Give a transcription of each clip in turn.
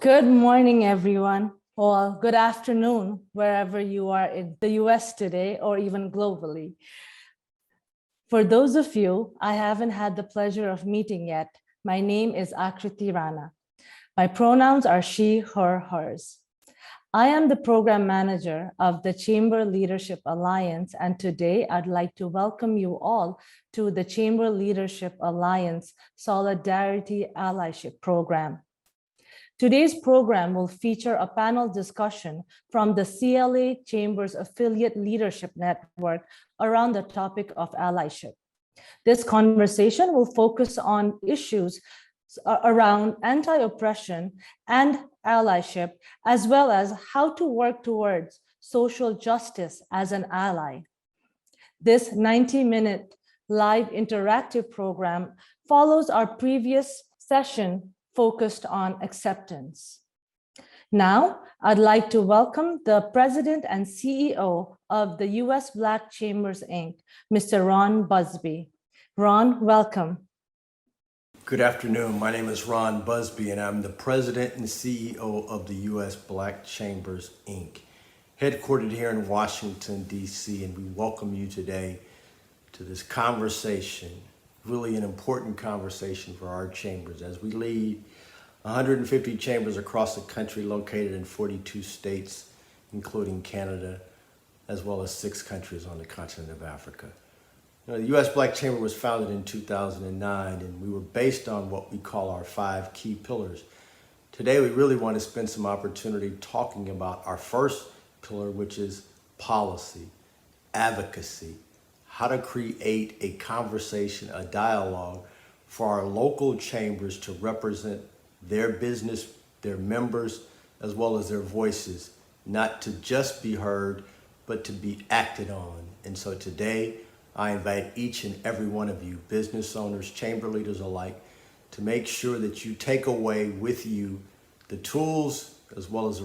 Good morning, everyone, or good afternoon, wherever you are in the US today, or even globally. For those of you I haven't had the pleasure of meeting yet, my name is Akriti Rana. My pronouns are she, her, hers. I am the program manager of the Chamber Leadership Alliance, and today I'd like to welcome you all to the Chamber Leadership Alliance Solidarity Allyship program. Today's program will feature a panel discussion from the CLA Chamber's Affiliate Leadership Network around the topic of allyship. This conversation will focus on issues around anti-oppression and allyship, as well as how to work towards social justice as an ally. This 90-minute live interactive program follows our previous session focused on acceptance. Now, I'd like to welcome the President and CEO of the US Black Chambers, Inc., Mr. Ron Busby. Ron, welcome. Good afternoon. My name is Ron Busby, and I'm the President and CEO of the US Black Chambers, Inc., headquartered here in Washington, D.C., and we welcome you today to this conversation, really an important conversation for our chambers as we lead 150 chambers across the country located in 42 states, including Canada, as well as 6 countries on the continent of Africa. The U.S. Black Chamber was founded in 2009, and we were based on what we call our 5 key pillars. Today, we really want to spend some opportunity talking about our first pillar, which is policy, advocacy, how to create a conversation, a dialogue for our local chambers to represent their business, their members, as well as their voices, not to just be heard, but to be acted on. And so today, I invite each and every one of you, business owners, chamber leaders alike, to make sure that you take away with you the tools as well as the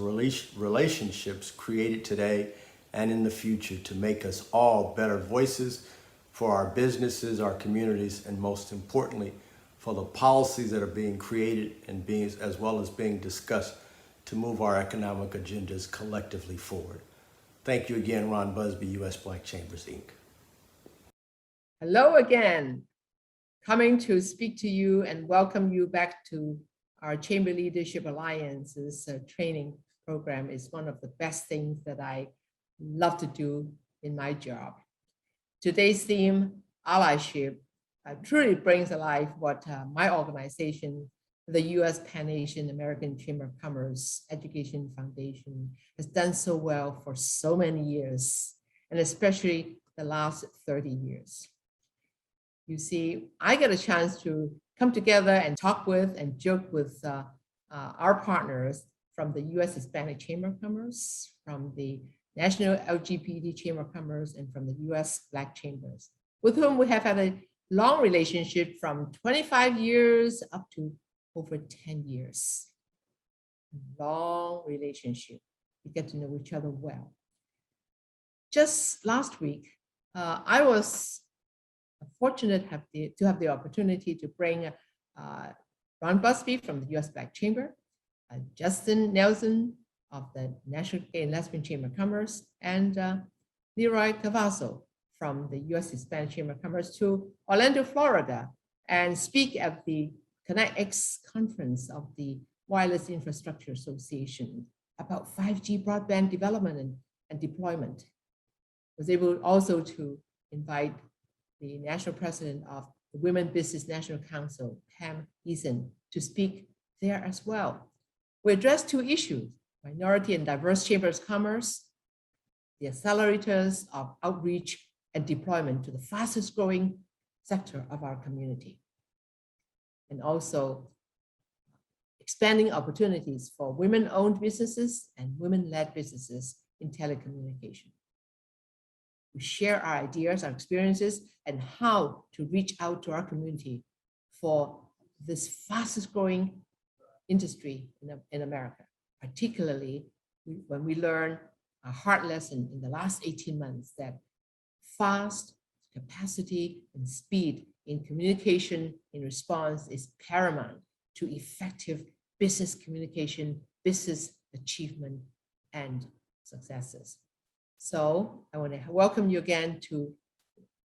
relationships created today and in the future to make us all better voices for our businesses, our communities, and most importantly, for the policies that are being created and as well as being discussed to move our economic agendas collectively forward. Thank you again, Ron Busby, US Black Chambers, Inc. Hello again, coming to speak to you and welcome you back to our Chamber Leadership Alliance's training program. Is one of the best things that I love to do in my job. Today's theme, allyship, truly brings alive what my organization, the U.S. Pan-Asian American Chamber of Commerce Education Foundation, has done so well for so many years, and especially the last 30 years. You see, I get a chance to come together and talk with and joke with our partners from the U.S. Hispanic Chamber of Commerce, from the National LGBT Chamber of Commerce, and from the U.S. Black Chambers, with whom we have had a long relationship from 25 years up to over 10 years. Long relationship. We get to know each other well. Just last week, I was fortunate to have the opportunity to bring Ron Busby from the U.S. Black Chamber, Justin Nelson of the National Gay and Lesbian Chamber of Commerce, and Leroy Cavasso from the U.S. Hispanic Chamber of Commerce to Orlando, Florida, and speak at the ConnectX conference of the Wireless Infrastructure Association about 5G broadband development and deployment. I was able also to invite the national president of the Women Business National Council, Pam Eason, to speak there as well. We addressed 2 issues: minority and diverse chambers of commerce, the accelerators of outreach and deployment to the fastest growing sector of our community, and also expanding opportunities for women-owned businesses and women-led businesses in telecommunication. We share our ideas, our experiences, and how to reach out to our community for this fastest growing industry in America, particularly when we learn a hard lesson in the last 18 months that fast capacity and speed in communication in response is paramount to effective business communication business achievement and successes. So I want to welcome you again to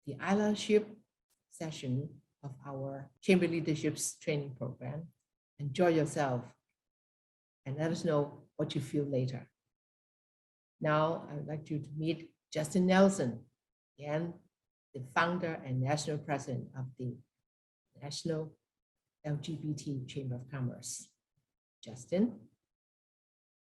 the Allyship session of our Chamber Leadership's training program. Enjoy yourself and let us know what you feel later. Now, I would like you to meet Justin Nelson, again, the founder and national president of the National LGBT Chamber of Commerce. Justin.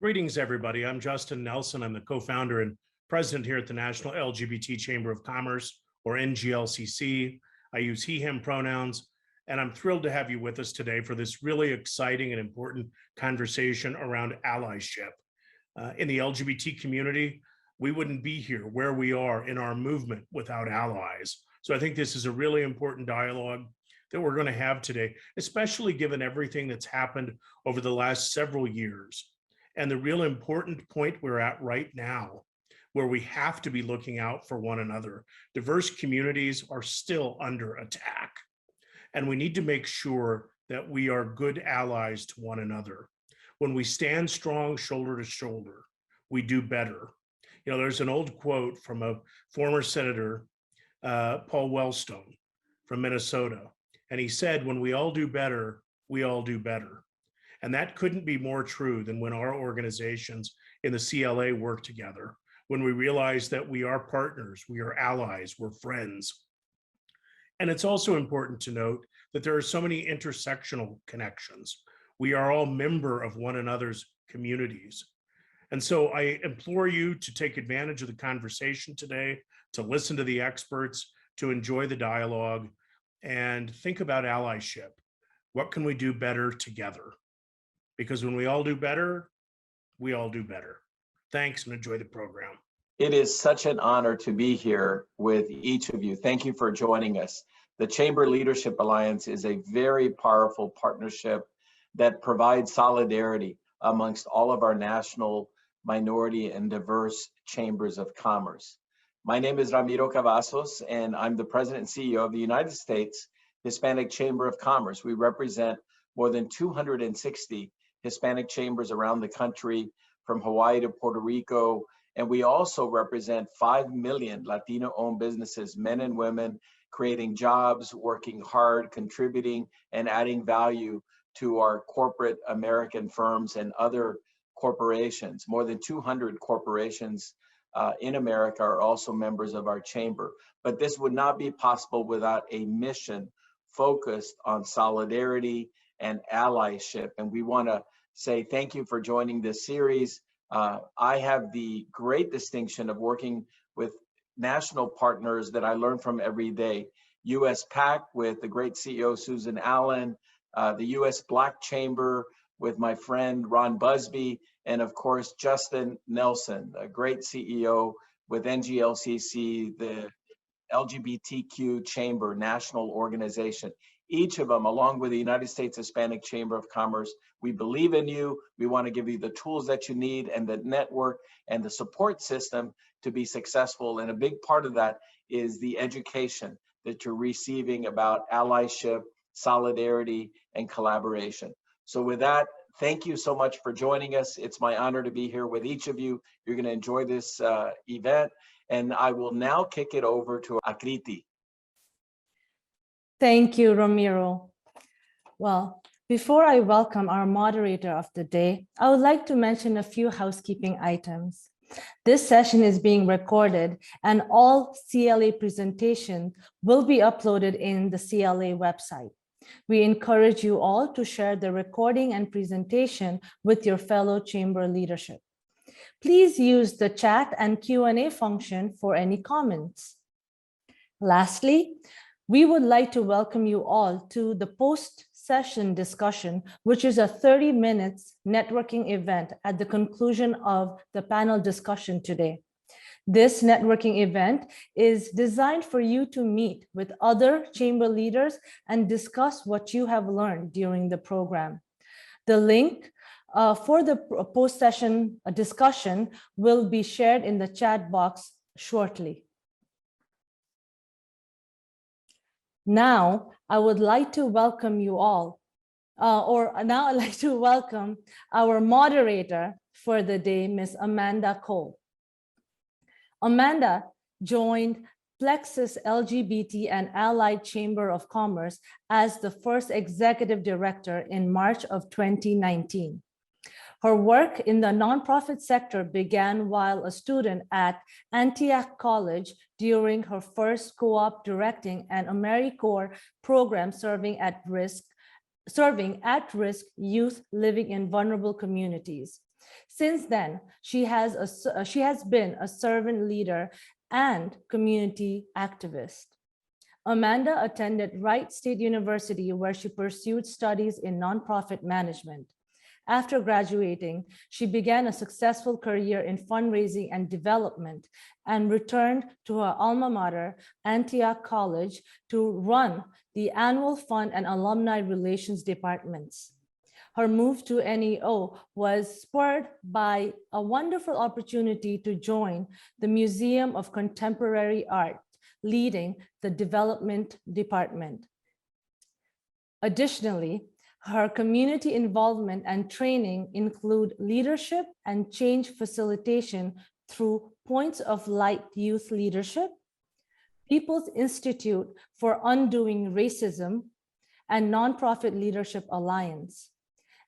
Greetings, everybody. I'm Justin Nelson. I'm the co-founder and president here at the National LGBT Chamber of Commerce, or NGLCC. I use he, him pronouns, and I'm thrilled to have you with us today for this really exciting and important conversation around allyship. In the LGBT community, we wouldn't be here where we are in our movement without allies. So I think this is a really important dialogue that we're going to have today, especially given everything that's happened over the last several years. And the real important point we're at right now, where we have to be looking out for one another. Diverse communities are still under attack, and we need to make sure that we are good allies to one another. When we stand strong shoulder to shoulder, we do better. You know, there's an old quote from a former senator, Paul Wellstone from Minnesota, and he said, when we all do better, we all do better. And that couldn't be more true than when our organizations in the CLA work together, when we realize that we are partners, we are allies, we're friends. And it's also important to note that there are so many intersectional connections. We are all member of one another's communities. And so I implore you to take advantage of the conversation today, to listen to the experts, to enjoy the dialogue, and think about allyship. What can we do better together? Because when we all do better, we all do better. Thanks and enjoy the program. It is such an honor to be here with each of you. Thank you for joining us. The Chamber Leadership Alliance is a very powerful partnership that provides solidarity amongst all of our national, minority, and diverse chambers of commerce. My name is Ramiro Cavazos, and I'm the president and CEO of the United States Hispanic Chamber of Commerce. We represent more than 260 Hispanic chambers around the country, from Hawaii to Puerto Rico, and we also represent 5 million Latino-owned businesses, men and women, creating jobs, working hard, contributing, and adding value to our corporate American firms and other corporations. More than 200 corporations in America are also members of our chamber. But this would not be possible without a mission focused on solidarity and allyship. And we want to say thank you for joining this series. I have the great distinction of working with national partners that I learn from every day. US PAC with the great CEO Susan Allen, the US Black Chamber with my friend Ron Busby, and of course Justin Nelson, a great CEO with NGLCC, the LGBTQ Chamber National Organization. Each of them, along with the United States Hispanic Chamber of Commerce, we believe in you. We want to give you the tools that you need and the network and the support system to be successful. And a big part of that is the education that you're receiving about allyship, solidarity, and collaboration. So with that, thank you so much for joining us. It's my honor to be here with each of you. You're going to enjoy this event. And I will now kick it over to Akriti. Thank you, Ramiro. Well, before I welcome our moderator of the day, I would like to mention a few housekeeping items. This session is being recorded, and all CLA presentations will be uploaded in the CLA website. We encourage you all to share the recording and presentation with your fellow chamber leadership. Please use the chat and Q&A function for any comments. Lastly, we would like to welcome you all to the post-session discussion, which is a 30 minutes networking event at the conclusion of the panel discussion today. This networking event is designed for you to meet with other chamber leaders and discuss what you have learned during the program. The link for the post-session discussion will be shared in the chat box shortly. Now, I would like to welcome you all Now I'd like to welcome our moderator for the day, Ms. Amanda Cole. Amanda joined Plexus LGBT and Allied Chamber of Commerce as the first executive director in March of 2019. Her work in the nonprofit sector began while a student at Antioch College during her first co-op directing an AmeriCorps program serving at-risk youth living in vulnerable communities. Since then, she has been a servant leader and community activist. Amanda attended Wright State University, where she pursued studies in nonprofit management. After graduating, she began a successful career in fundraising and development and returned to her alma mater, Antioch College, to run the annual fund and alumni relations departments. Her move to NEO was spurred by a wonderful opportunity to join the Museum of Contemporary Art, leading the development department. Additionally, her community involvement and training include leadership and change facilitation through Points of Light Youth Leadership, People's Institute for Undoing Racism, and Nonprofit Leadership Alliance.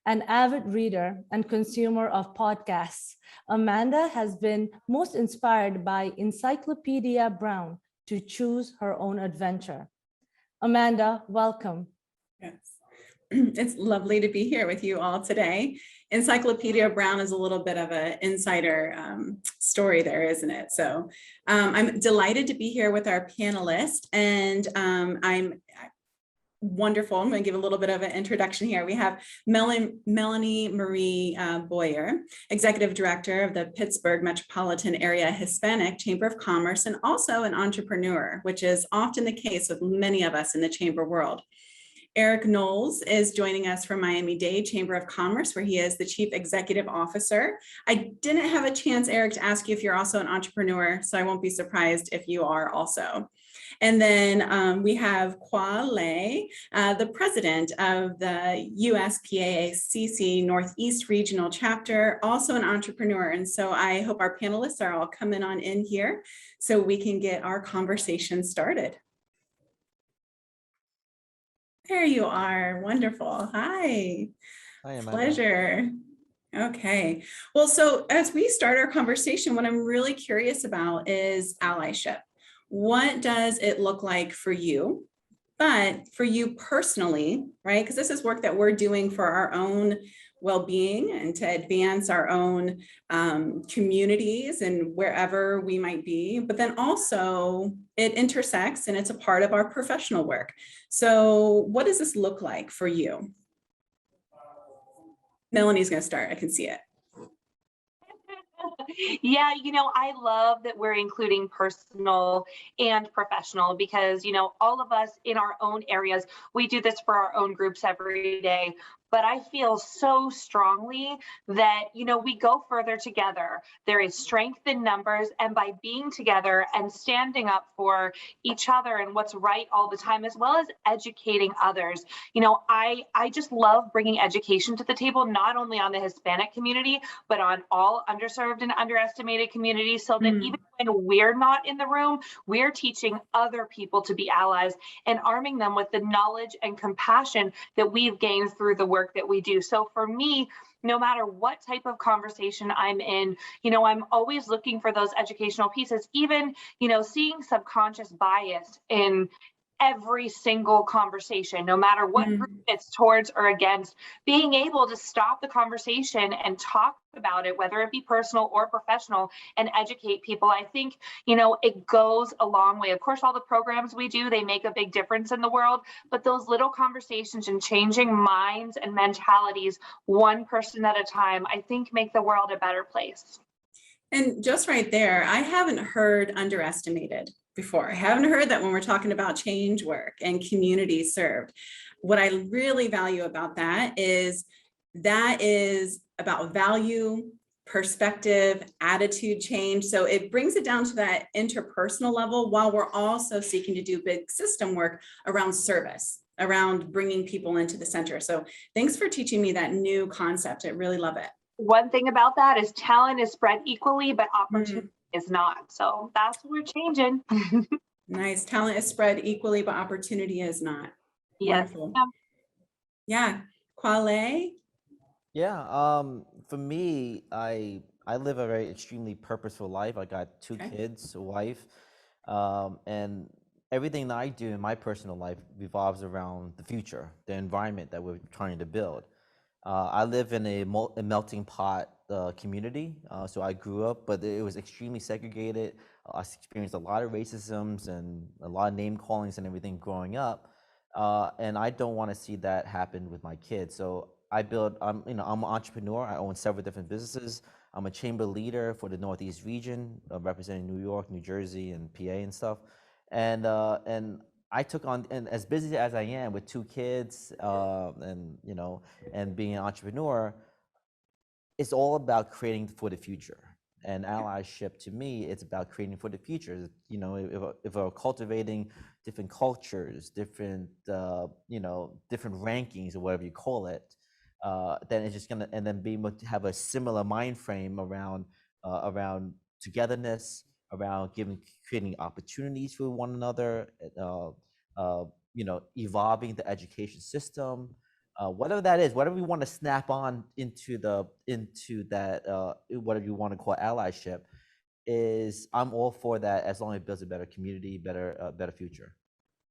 An avid reader and consumer of podcasts, Amanda has been most inspired by Encyclopedia Brown to choose her own adventure. Amanda, welcome. Yes. It's lovely to be here with you all today. Encyclopedia Brown is a little bit of an insider story there, isn't it? So I'm delighted to be here with our panelists, and I'm wonderful. I'm going to give a little bit of an introduction here. We have Melanie Marie Boyer, Executive Director of the Pittsburgh Metropolitan Area Hispanic Chamber of Commerce, and also an entrepreneur, which is often the case with many of us in the chamber world. Eric Knowles is joining us from Miami-Dade Chamber of Commerce, where he is the Chief Executive Officer. I didn't have a chance, Eric, to ask you if you're also an entrepreneur, so I won't be surprised if you are also. And then we have CLA, the president of the USPAACC Northeast Regional Chapter, also an entrepreneur. And so I hope our panelists are all coming on in here so we can get our conversation started. There you are. Wonderful. Hi. Hi, Amanda. Pleasure. Okay. Well, so as we start our conversation, what I'm really curious about is allyship. What does it look like for you? But for you personally, right? Because this is work that we're doing for our own well-being and to advance our own communities and wherever we might be, but then also it intersects and it's a part of our professional work. So what does this look like for you? Melanie's going to start. I can see it. Yeah, I love that we're including personal and professional because, all of us in our own areas, we do this for our own groups every day. But I feel so strongly that, we go further together. There is strength in numbers, and by being together and standing up for each other and what's right all the time, as well as educating others. I just love bringing education to the table, not only on the Hispanic community, but on all underserved and underestimated communities, so that even when we're not in the room, we're teaching other people to be allies and arming them with the knowledge and compassion that we've gained through the work that we do. So for me, no matter what type of conversation I'm in, I'm always looking for those educational pieces, even, seeing subconscious bias in every single conversation, no matter what group it's towards or against, being able to stop the conversation and talk about it, whether it be personal or professional, and educate people. I think, it goes a long way. Of course, all the programs we do, they make a big difference in the world, but those little conversations and changing minds and mentalities, one person at a time, I think make the world a better place. And just right there, I haven't heard underestimated before. I haven't heard that when we're talking about change work and community served. What I really value about that is about value, perspective, attitude change. So it brings it down to that interpersonal level while we're also seeking to do big system work around service. around bringing people into the center. So thanks for teaching me that new concept. I really love it. One thing about that is talent is spread equally, but opportunity is not. So that's what we're changing. Nice. Talent is spread equally, but opportunity is not. Yes. Wonderful. Yeah. Quale? Yeah, for me, I live a very extremely purposeful life. I got two Okay. kids, a wife, and everything that I do in my personal life revolves around the future, the environment that we're trying to build. I live in a melting pot community, so I grew up, but it was extremely segregated. I experienced a lot of racisms and a lot of name callings and everything growing up, and I don't want to see that happen with my kids. So I'm an entrepreneur. I own several different businesses. I'm a chamber leader for the Northeast region, representing New York, New Jersey, and PA and stuff. And I took on, and as busy as I am with two kids, and being an entrepreneur, it's all about creating for the future. And allyship, to me, it's about creating for the future. If we're cultivating different cultures, different different rankings or whatever you call it, then it's just gonna, and then being able to have a similar mind frame around togetherness, around creating opportunities for one another, evolving the education system, whatever that is, whatever we want to snap on into that, whatever you want to call allyship, is I'm all for that, as long as it builds a better community, better future.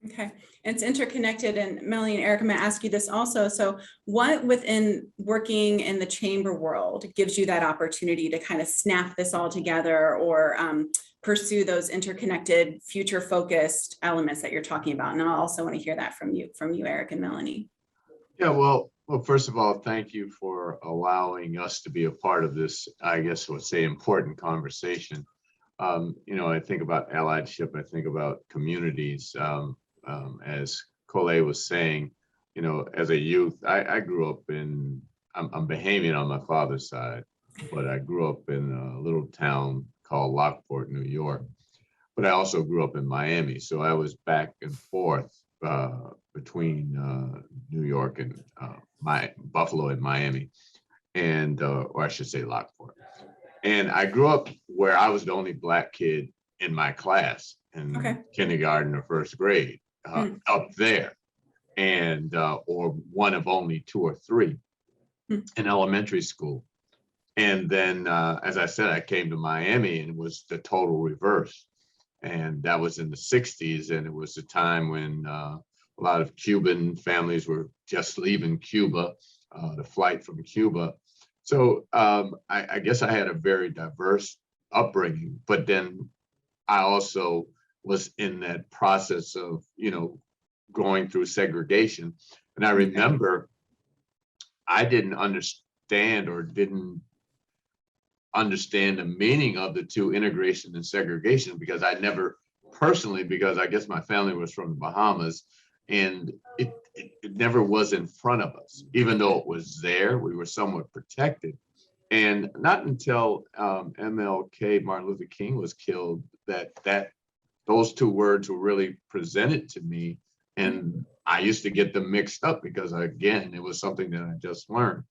Okay, it's interconnected. And Melanie and Eric, I'm going to ask you this also. So what within working in the chamber world gives you that opportunity to kind of snap this all together, or pursue those interconnected, future focused elements that you're talking about? And I also want to hear that from you, Eric and Melanie. Yeah, well, first of all, thank you for allowing us to be a part of this, I guess, let's say, important conversation. I think about allyship, I think about communities. As Colette was saying, as a youth, I grew up I'm Bahamian on my father's side, but I grew up in a little town called Lockport, New York. But I also grew up in Miami, so I was back and forth between New York and Buffalo and Miami, and or I should say Lockport. And I grew up where I was the only Black kid in my class in kindergarten or first grade, up there, and or one of only two or three in elementary school. And then, as I said, I came to Miami and it was the total reverse. And that was in the 60s. And it was a time when a lot of Cuban families were just leaving Cuba, the flight from Cuba. So I guess I had a very diverse upbringing, but then I also was in that process of, going through segregation. And I remember I didn't understand the meaning of the two, integration and segregation, because I never personally, because I guess my family was from the Bahamas, and it never was in front of us. Even though it was there, we were somewhat protected. And not until MLK, Martin Luther King, was killed, that those two words were really presented to me. And I used to get them mixed up because, again, it was something that I just learned.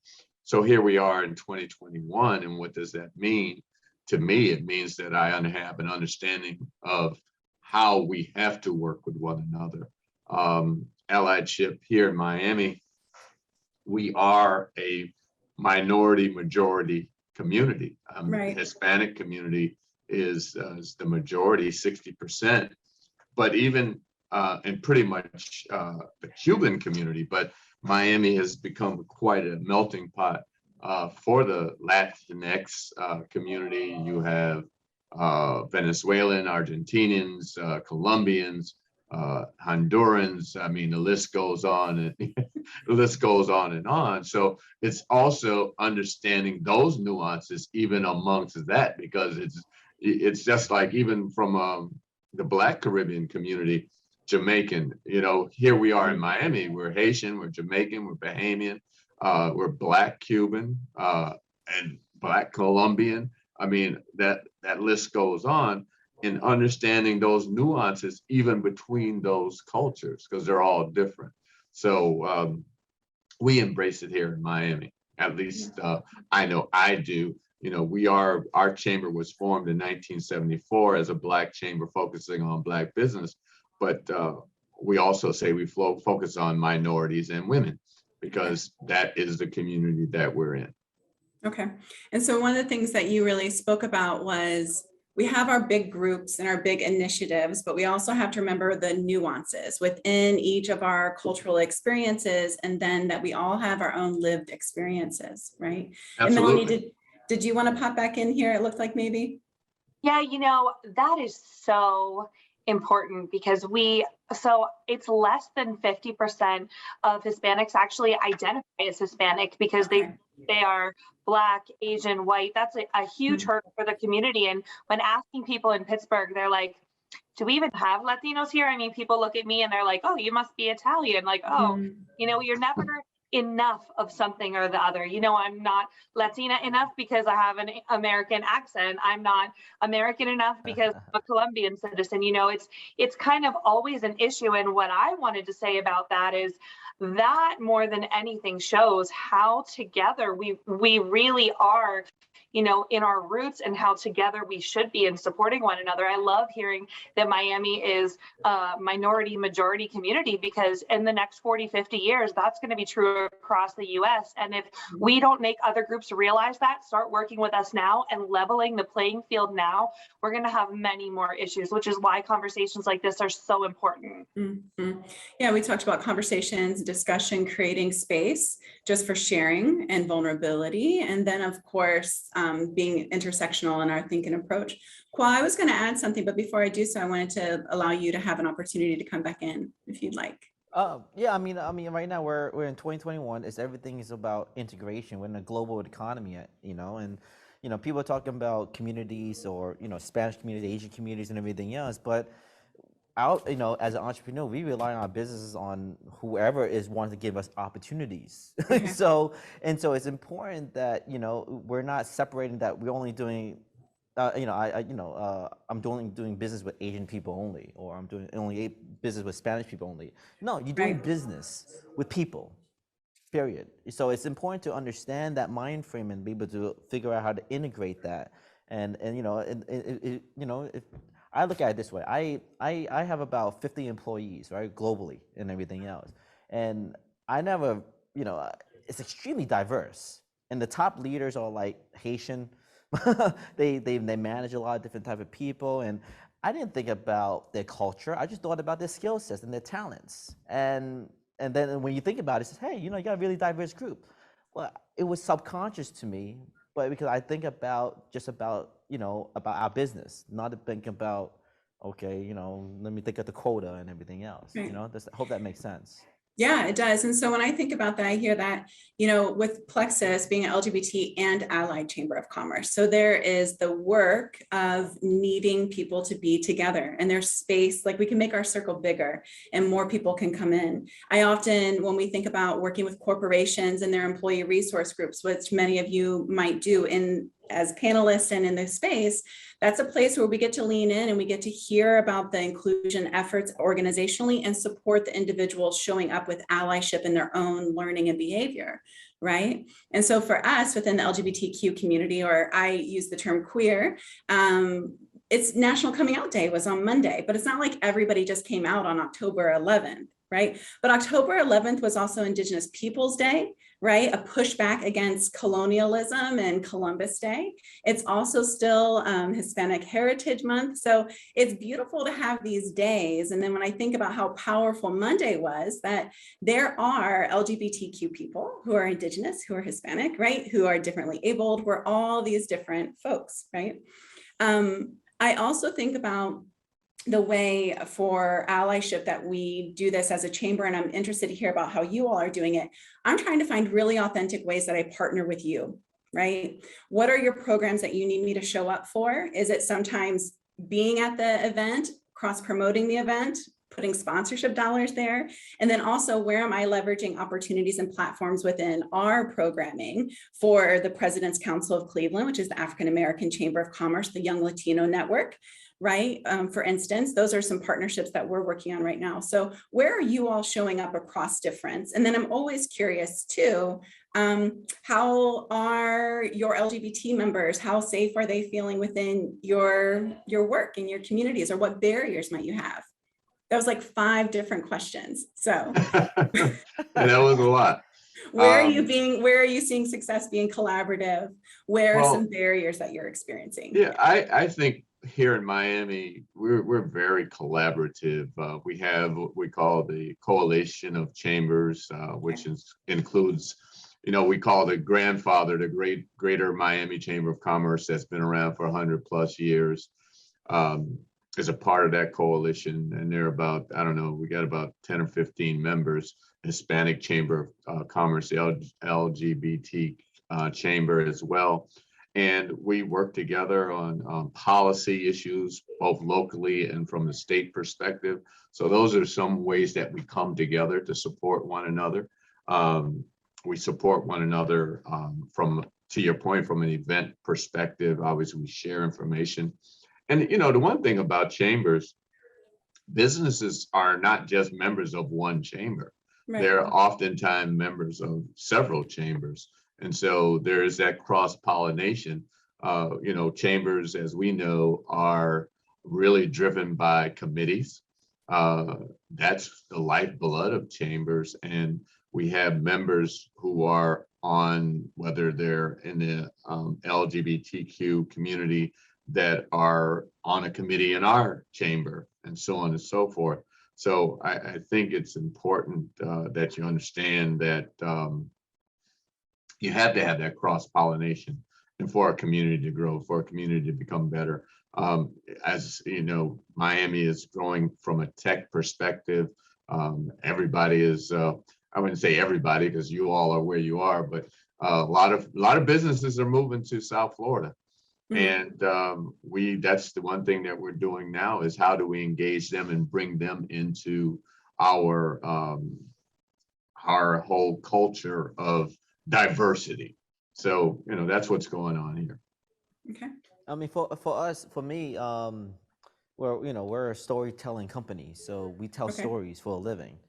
So here we are in 2021, and what does that mean? To me, it means that I have an understanding of how we have to work with one another. Allyship here in Miami, we are a minority majority community. The Hispanic community is the majority, 60%, but even and pretty much the Cuban community, but Miami has become quite a melting pot for the Latinx community. You have Venezuelan, Argentinians, Colombians, Hondurans. I mean, the list goes on and the list goes on and on. So it's also understanding those nuances even amongst that, because it's just like even from the Black Caribbean community, Jamaican, here we are in Miami, we're Haitian, we're Jamaican, we're Bahamian, we're Black Cuban, and Black Colombian. I mean, that list goes on, in understanding those nuances even between those cultures, because they're all different. So we embrace it here in Miami. At least I know I do. You know, our chamber was formed in 1974 as a Black chamber focusing on Black business, but we also say we focus on minorities and women because that is the community that we're in. Okay. And so one of the things that you really spoke about was we have our big groups and our big initiatives, but we also have to remember the nuances within each of our cultural experiences, and then that we all have our own lived experiences, right? Absolutely. And Melanie, did you want to pop back in here? It looked like maybe. Yeah, you know, that is so important because so it's less than 50% of Hispanics actually identify as Hispanic because they are Black, Asian, white. That's a huge hurdle for the community. And when asking people in Pittsburgh, they're like, do we even have Latinos here? I mean, people look at me and they're like, oh, you must be Italian. Like, oh, you know, you're never enough of something or the other. You know, I'm not Latina enough because I have an American accent. I'm not American enough because I'm a Colombian citizen. You know, it's kind of always an issue. And what I wanted to say about that is that more than anything shows how together we really are, you know, in our roots, and how together we should be in supporting one another. I love hearing that Miami is a minority majority community, because in the next 40, 50 years, that's going to be true across the US. And if we don't make other groups realize that, start working with us now and leveling the playing field now, we're going to have many more issues, which is why conversations like this are so important. Mm-hmm. Yeah, we talked about conversations, discussion, creating space just for sharing and vulnerability. And then, of course, being intersectional in our thinking approach. Kwa, I was going to add something, but before I do so, I wanted to allow you to have an opportunity to come back in if you'd like. Yeah, I mean, right now we're in 2021. Everything is about integration. We're in a global economy, you know, and you know, people are talking about communities or, you know, Spanish community, Asian communities, and everything else. But you know, as an entrepreneur, we rely on our businesses on whoever is wanting to give us opportunities. So it's important that, you know, we're not separating that we're only doing, you know, I'm doing business with Asian people only, or I'm doing only business with Spanish people only. No, you're doing business with people, period. So it's important to understand that mind frame and be able to figure out how to integrate that. And you know, you know, if I look at it this way, I have about 50 employees, right, globally and everything else. And I never, you know, it's extremely diverse. And the top leaders are like Haitian. they manage a lot of different type of people. And I didn't think about their culture. I just thought about their skill sets and their talents. And then when you think about it, it says, hey, you know, you got a really diverse group. Well, it was subconscious to me, but because I think about you know, about our business, not to think about, okay, you know, let me think of the quota and everything else. You know, I hope that makes sense. Yeah, it does. And so when I think about that, I hear that, you know, with Plexus being an LGBT and allied chamber of commerce. So there is the work of needing people to be together, and there's space, like we can make our circle bigger and more people can come in. I often, when we think about working with corporations and their employee resource groups, which many of you might do as panelists and in this space, that's a place where we get to lean in and we get to hear about the inclusion efforts organizationally and support the individuals showing up with allyship in their own learning and behavior, right? And so for us within the LGBTQ community, or I use the term queer, it's National Coming Out Day was on Monday, but it's not like everybody just came out on October 11th, right? But October 11th was also Indigenous Peoples Day, right? A pushback against colonialism and Columbus Day. It's also still Hispanic Heritage Month. So it's beautiful to have these days. And then when I think about how powerful Monday was, that there are LGBTQ people who are Indigenous, who are Hispanic, right? Who are differently abled. We're all these different folks, right? I also think about the way for allyship that we do this as a chamber, and I'm interested to hear about how you all are doing it. I'm trying to find really authentic ways that I partner with you, right? What are your programs that you need me to show up for? Is it sometimes being at the event, cross-promoting the event, putting sponsorship dollars there? And then also, where am I leveraging opportunities and platforms within our programming for the President's Council of Cleveland, which is the African American Chamber of Commerce, the Young Latino Network, right? For instance, those are some partnerships that we're working on right now. So where are you all showing up across difference? And then I'm always curious too, how are your LGBT members, how safe are they feeling within your work and your communities, or what barriers might you have? That was like 5 different questions. So And that was a lot. where are you seeing success being collaborative? Where are Well, some barriers that you're experiencing? yeah, I think here in Miami, we're very collaborative. We have what we call the Coalition of Chambers, which includes, we call the grandfather, the Greater Miami Chamber of Commerce, that's been around for 100 plus years. Is a part of that coalition, and they're about, I don't know, we got about 10 or 15 members. Hispanic Chamber of Commerce, the LGBT chamber as well. And we work together on policy issues, both locally and from the state perspective. So those are some ways that we come together to support one another. We support one another from, to your point, from an event perspective. Obviously, we share information. And, the one thing about chambers, businesses are not just members of one chamber. Right. They're oftentimes members of several chambers. And so there's that cross-pollination. Chambers, as we know, are really driven by committees. That's the lifeblood of chambers. And we have members who are on, whether they're in the LGBTQ community, that are on a committee in our chamber, and so on and so forth. So I think it's important that you understand that you have to have that cross-pollination, and for our community to grow, for our community to become better. As you know, Miami is growing from a tech perspective. Everybody is, I wouldn't say everybody, because you all are where you are, but a lot of businesses are moving to South Florida. And that's the one thing that we're doing now, is how do we engage them and bring them into our whole culture of diversity. So, that's what's going on here. Okay. I mean, for me, we're a storytelling company, so we tell stories for a living.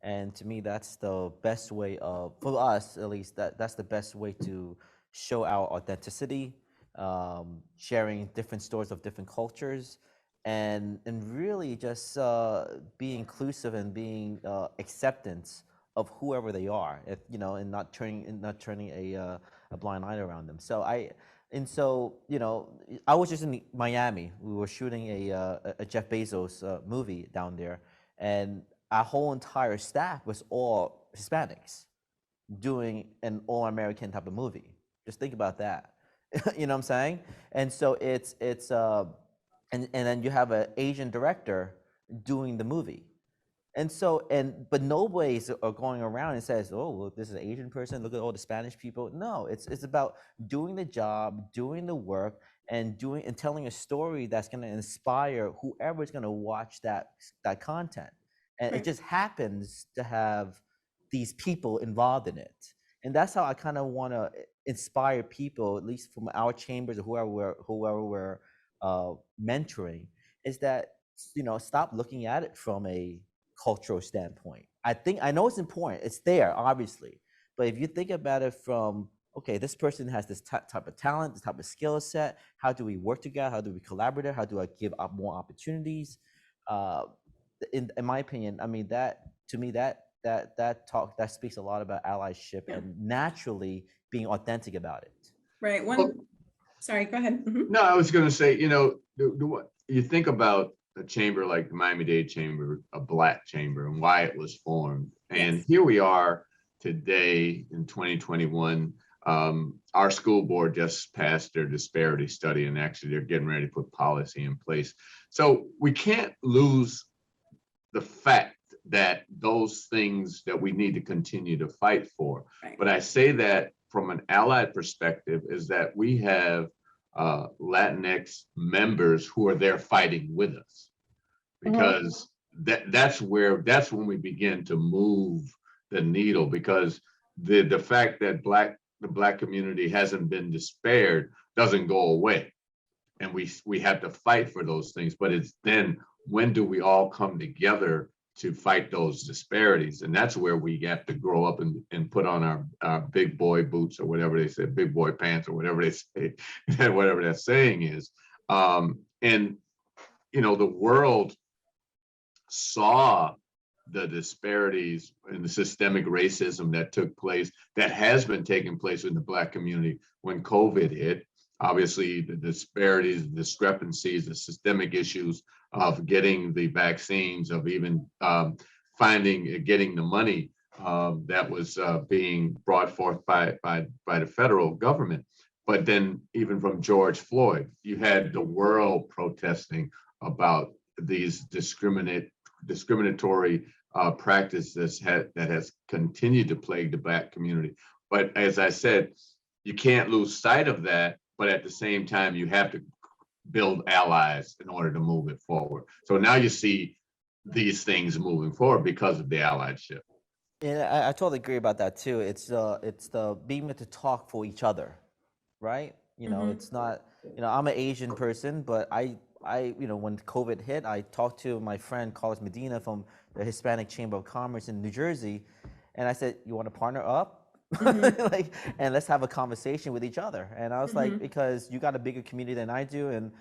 And to me, that's the best way for us at least, that's the best way to show our authenticity, sharing different stories of different cultures, and really just be inclusive and being acceptance of whoever they are, and not turning a blind eye around them. So I was just in Miami. We were shooting a Jeff Bezos movie down there, and our whole entire staff was all Hispanics doing an all-American type of movie. Just think about that. You know what I'm saying? And so it's and then you have an Asian director doing the movie. And so, but nobody's going around and says, oh, well, this is an Asian person, look at all the Spanish people. No, it's about doing the job, doing the work, and telling a story that's going to inspire whoever's going to watch that content. And it just happens to have these people involved in it. And that's how I kind of want to inspire people, at least from our chambers or whoever we're mentoring, is that, stop looking at it from a cultural standpoint. I know it's important. It's there, obviously. But if you think about it from, okay, this person has this type of talent, this type of skill set. How do we work together? How do we collaborate? How do I give up more opportunities? In my opinion, I mean, to me, that speaks a lot about allyship and naturally being authentic about it. Right. Sorry, go ahead. Mm-hmm. No, I was going to say, you think about a chamber like the Miami-Dade Chamber, a Black chamber, and why it was formed. And here we are today in 2021. Our school board just passed their disparity study, and actually they're getting ready to put policy in place. So we can't lose the fact that those things that we need to continue to fight for. Right. But I say that from an allied perspective, is that we have Latinx members who are there fighting with us, because that's when we begin to move the needle, because the fact that the Black community hasn't been despaired doesn't go away. and we have to fight for those things. But it's then, when do we all come together to fight those disparities? And that's where we have to grow up and put on our big boy boots, or whatever they say, big boy pants, or whatever they say, whatever that saying is. And the world saw the disparities and the systemic racism that took place, that has been taking place in the Black community when COVID hit. Obviously, the disparities, the discrepancies, the systemic issues of getting the vaccines, of even getting the money that was being brought forth by the federal government. But then, even from George Floyd, you had the world protesting about these discriminatory practices that has continued to plague the Black community. But as I said, you can't lose sight of that. But at the same time, you have to build allies in order to move it forward. So now you see these things moving forward because of the allyship. Yeah, I totally agree about that too. It's the being able to talk for each other, right? It's not, I'm an Asian person, but I when COVID hit, I talked to my friend Carlos Medina from the Hispanic Chamber of Commerce in New Jersey, and I said, "You want to partner up?" And let's have a conversation with each other. And I was like, because you got a bigger community than I do, and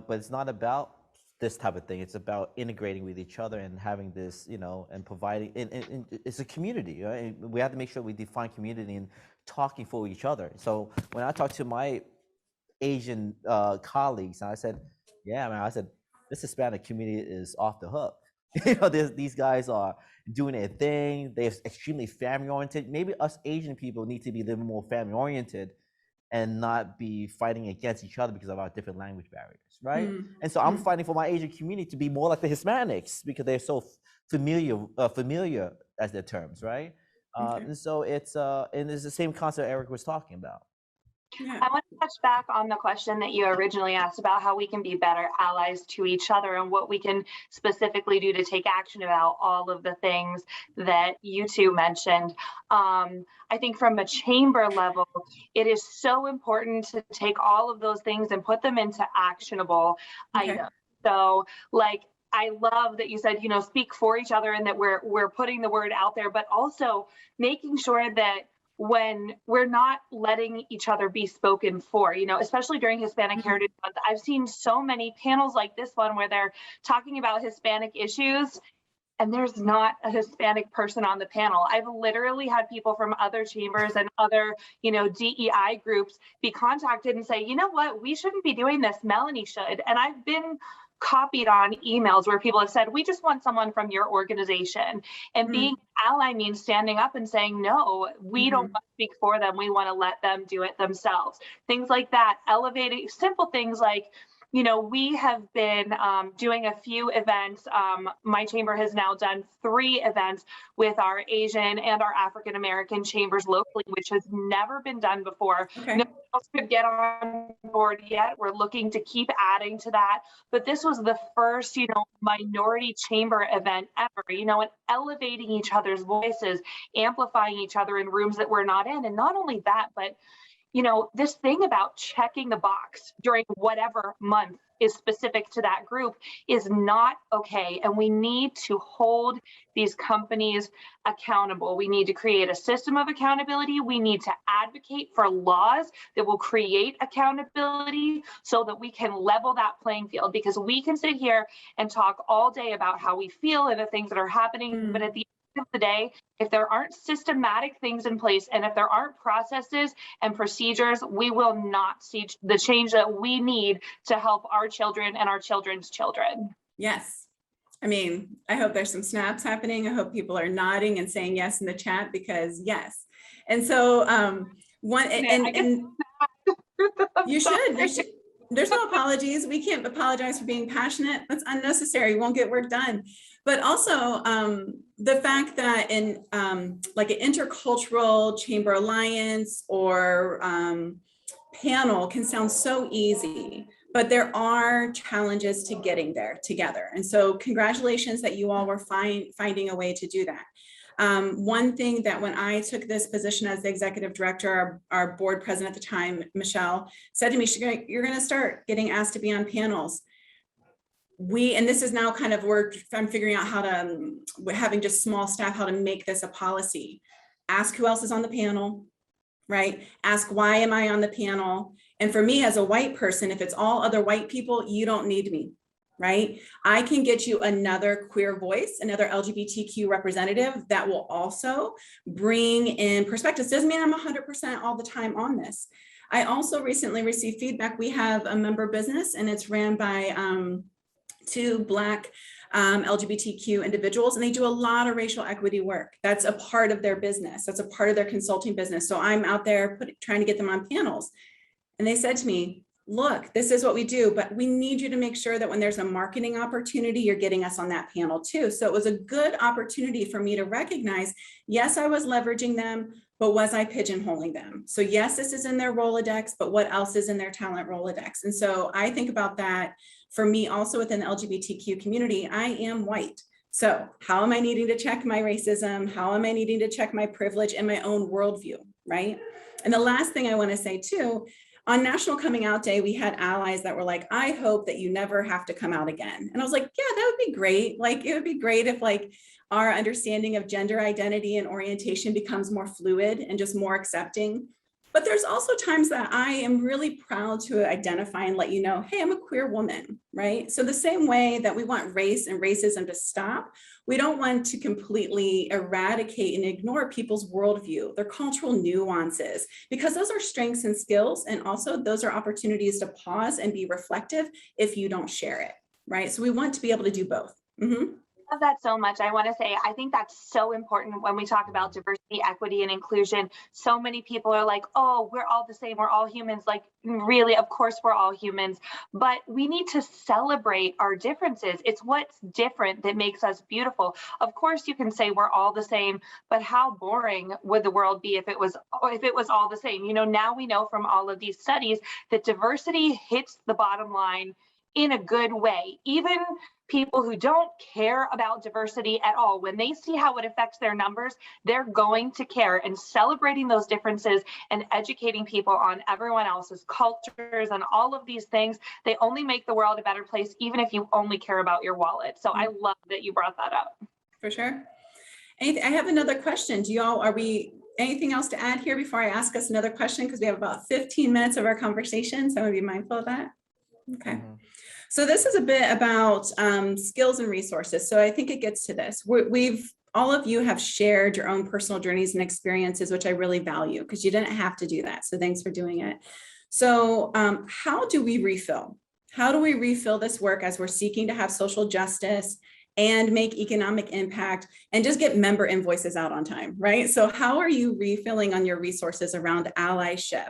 but it's not about this type of thing. It's about integrating with each other and having this, and providing. And it's a community, right? We have to make sure we define community and talking for each other. So when I talk to my Asian colleagues, and I said, "Yeah, man," I said, "this Hispanic community is off the hook." These guys are doing their thing. They're extremely family oriented. Maybe us Asian people need to be a little more family oriented and not be fighting against each other because of our different language barriers, right? And so I'm fighting for my Asian community to be more like the Hispanics because they're so familiar as their terms, right? And so it's the same concept Eric was talking about. I want to touch back on the question that you originally asked about how we can be better allies to each other and what we can specifically do to take action about all of the things that you two mentioned. I think from a chamber level, it is so important to take all of those things and put them into actionable items. So I love that you said, speak for each other and that we're putting the word out there, but also making sure that when we're not letting each other be spoken for, especially during Hispanic Heritage Month. I've seen so many panels like this one where they're talking about Hispanic issues and there's not a Hispanic person on the panel. I've literally had people from other chambers and other, DEI groups be contacted and say, you know what, we shouldn't be doing this, Melanie should. And I've been copied on emails where people have said, we just want someone from your organization. And being an ally means standing up and saying, no, we don't want to speak for them. We want to let them do it themselves. Things like that, elevating simple things like, we have been doing a few events. My chamber has now done 3 events with our Asian and our African American chambers locally, which has never been done before. No one else could get on board yet. We're looking to keep adding to that. But this was the first, minority chamber event ever, and elevating each other's voices, amplifying each other in rooms that we're not in. And not only that, but this thing about checking the box during whatever month is specific to that group is not okay. And we need to hold these companies accountable. We need to create a system of accountability. We need to advocate for laws that will create accountability so that we can level that playing field, because we can sit here and talk all day about how we feel and the things that are happening. But at the of the day, if there aren't systematic things in place and if there aren't processes and procedures, we will not see the change that we need to help our children and our children's children. Yes. I mean, I hope there's some snaps happening. I hope people are nodding and saying yes in the chat, because yes. And so you should. There's no apologies. We can't apologize for being passionate. That's unnecessary. We won't get work done. But also the fact that in like an intercultural chamber alliance or panel can sound so easy, but there are challenges to getting there together. And so congratulations that you all were finding a way to do that. One thing that when I took this position as the executive director, our board president at the time, Michelle, said to me, you're going to start getting asked to be on panels. And this is now kind of where I'm figuring out how to, having just small staff, how to make this a policy. Ask who else is on the panel, right? Ask, why am I on the panel? And for me as a white person, if it's all other white people, you don't need me, right? I can get you another queer voice, another LGBTQ representative that will also bring in perspectives. Doesn't mean I'm 100% all the time on this. I also recently received feedback. We have a member business and it's ran by 2 Black LGBTQ individuals, and they do a lot of racial equity work. That's a part of their business. That's a part of their consulting business. So I'm out there trying to get them on panels. And they said to me, look, this is what we do, but we need you to make sure that when there's a marketing opportunity, you're getting us on that panel too. So it was a good opportunity for me to recognize, yes, I was leveraging them, but was I pigeonholing them? So yes, this is in their Rolodex, but what else is in their talent Rolodex? And so I think about that for me also within the LGBTQ community. I am white. So how am I needing to check my racism? How am I needing to check my privilege and my own worldview, right? And the last thing I want to say too, on National Coming Out Day, we had allies that were like, I hope that you never have to come out again. And I was like, yeah, that would be great. Like, it would be great if like our understanding of gender identity and orientation becomes more fluid and just more accepting. But there's also times that I am really proud to identify and let you know, hey, I'm a queer woman, right? So the same way that we want race and racism to stop, we don't want to completely eradicate and ignore people's worldview, their cultural nuances, because those are strengths and skills. And also those are opportunities to pause and be reflective if you don't share it, right? So we want to be able to do both. Mm-hmm. Love that so much. I want to say, I think that's so important when we talk about diversity, equity, and inclusion. So many people are like, oh, we're all the same. We're all humans. Like, really, of course, we're all humans, but we need to celebrate our differences. It's what's different that makes us beautiful. Of course, you can say we're all the same, but how boring would the world be if it was all the same? You know, now we know from all of these studies that diversity hits the bottom line in a good way. Even people who don't care about diversity at all, when they see how it affects their numbers, they're going to care. And celebrating those differences and educating people on everyone else's cultures and all of these things, they only make the world a better place, even if you only care about your wallet. So I love that you brought that up. For sure. I have another question. Anything else to add here before I ask us another question? Because we have about 15 minutes of our conversation, so I want to be mindful of that. Okay. Mm-hmm. So this is a bit about skills and resources. So I think it gets to this. All of you have shared your own personal journeys and experiences, which I really value because you didn't have to do that. So thanks for doing it. So how do we refill? How do we refill this work as we're seeking to have social justice and make economic impact and just get member invoices out on time, right? So how are you refilling on your resources around allyship?